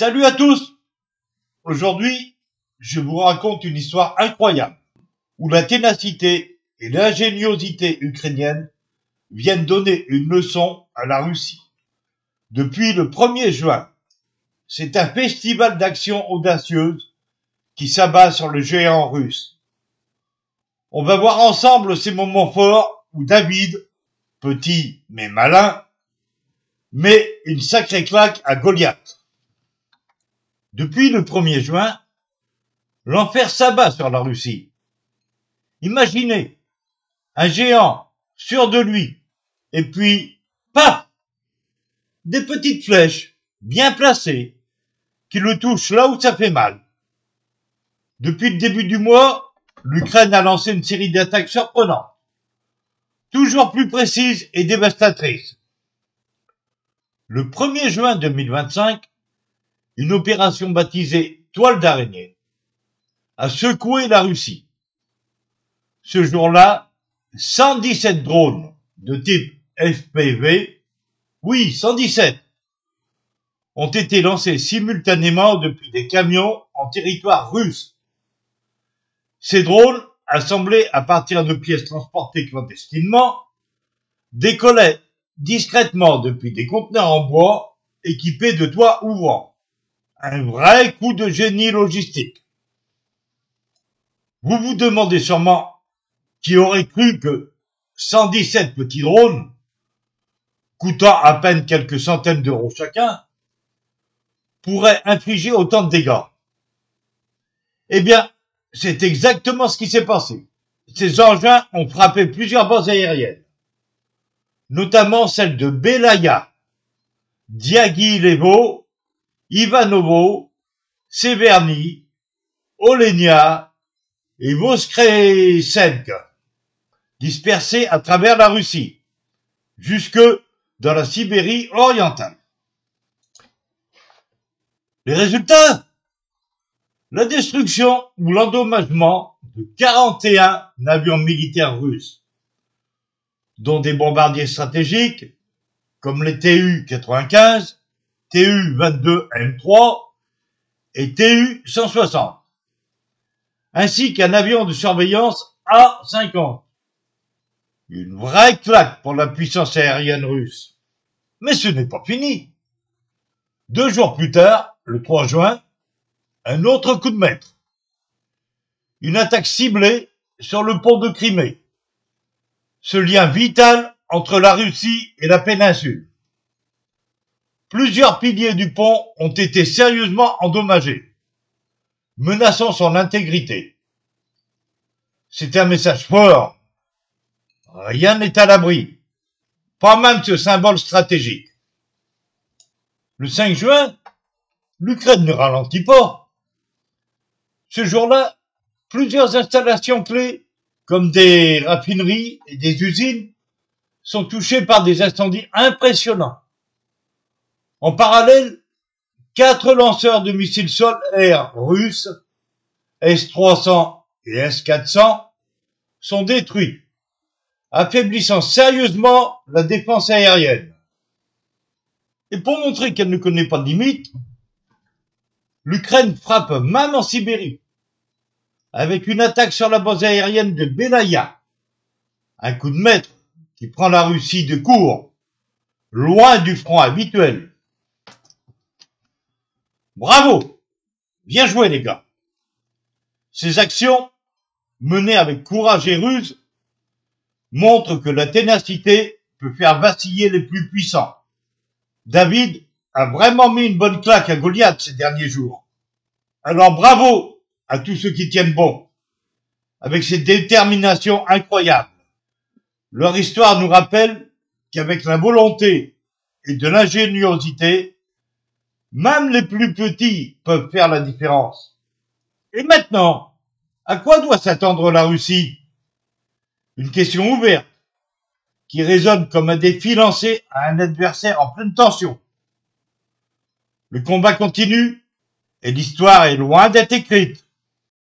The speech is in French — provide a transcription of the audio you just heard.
Salut à tous! Aujourd'hui, je vous raconte une histoire incroyable où la ténacité et l'ingéniosité ukrainienne viennent donner une leçon à la Russie. Depuis le 1er juin, c'est un festival d'action audacieuse qui s'abat sur le géant russe. On va voir ensemble ces moments forts où David, petit mais malin, met une sacrée claque à Goliath. Depuis le 1er juin, l'enfer s'abat sur la Russie. Imaginez, un géant sûr de lui, et puis, paf, des petites flèches bien placées qui le touchent là où ça fait mal. Depuis le début du mois, l'Ukraine a lancé une série d'attaques surprenantes, toujours plus précises et dévastatrices. Le 1er juin 2025, une opération baptisée Toile d'araignée a secoué la Russie. Ce jour-là, 117 drones de type FPV, oui 117, ont été lancés simultanément depuis des camions en territoire russe. Ces drones, assemblés à partir de pièces transportées clandestinement, décollaient discrètement depuis des conteneurs en bois équipés de toits ouvrants. Un vrai coup de génie logistique. Vous vous demandez sûrement qui aurait cru que 117 petits drones, coûtant à peine quelques centaines d'euros chacun, pourraient infliger autant de dégâts. Eh bien, c'est exactement ce qui s'est passé. Ces engins ont frappé plusieurs bases aériennes, notamment celles de Belaya, Diaghilevo, Ivanovo, Severny, Olenia et Voskresenka, dispersés à travers la Russie, jusque dans la Sibérie orientale. Les résultats? La destruction ou l'endommagement de 41 avions militaires russes, dont des bombardiers stratégiques comme les Tu-95, Tu-22M3 et Tu-160, ainsi qu'un avion de surveillance A-50. Une vraie claque pour la puissance aérienne russe. Mais ce n'est pas fini. 2 jours plus tard, le 3 juin, un autre coup de maître. Une attaque ciblée sur le pont de Crimée. Ce lien vital entre la Russie et la péninsule. Plusieurs piliers du pont ont été sérieusement endommagés, menaçant son intégrité. C'est un message fort. Rien n'est à l'abri, pas même ce symbole stratégique. Le 5 juin, l'Ukraine ne ralentit pas. Ce jour-là, plusieurs installations clés, comme des raffineries et des usines, sont touchées par des incendies impressionnants. En parallèle, 4 lanceurs de missiles sol-air russes, S-300 et S-400, sont détruits, affaiblissant sérieusement la défense aérienne. Et pour montrer qu'elle ne connaît pas de limite, l'Ukraine frappe même en Sibérie, avec une attaque sur la base aérienne de Belaya, un coup de maître qui prend la Russie de court, loin du front habituel. Bravo! Bien joué les gars! Ces actions, menées avec courage et ruse, montrent que la ténacité peut faire vaciller les plus puissants. David a vraiment mis une bonne claque à Goliath ces derniers jours. Alors bravo à tous ceux qui tiennent bon, avec cette détermination incroyable. Leur histoire nous rappelle qu'avec la volonté et de l'ingéniosité, même les plus petits peuvent faire la différence. Et maintenant, à quoi doit s'attendre la Russie? Une question ouverte, qui résonne comme un défi lancé à un adversaire en pleine tension. Le combat continue, et l'histoire est loin d'être écrite.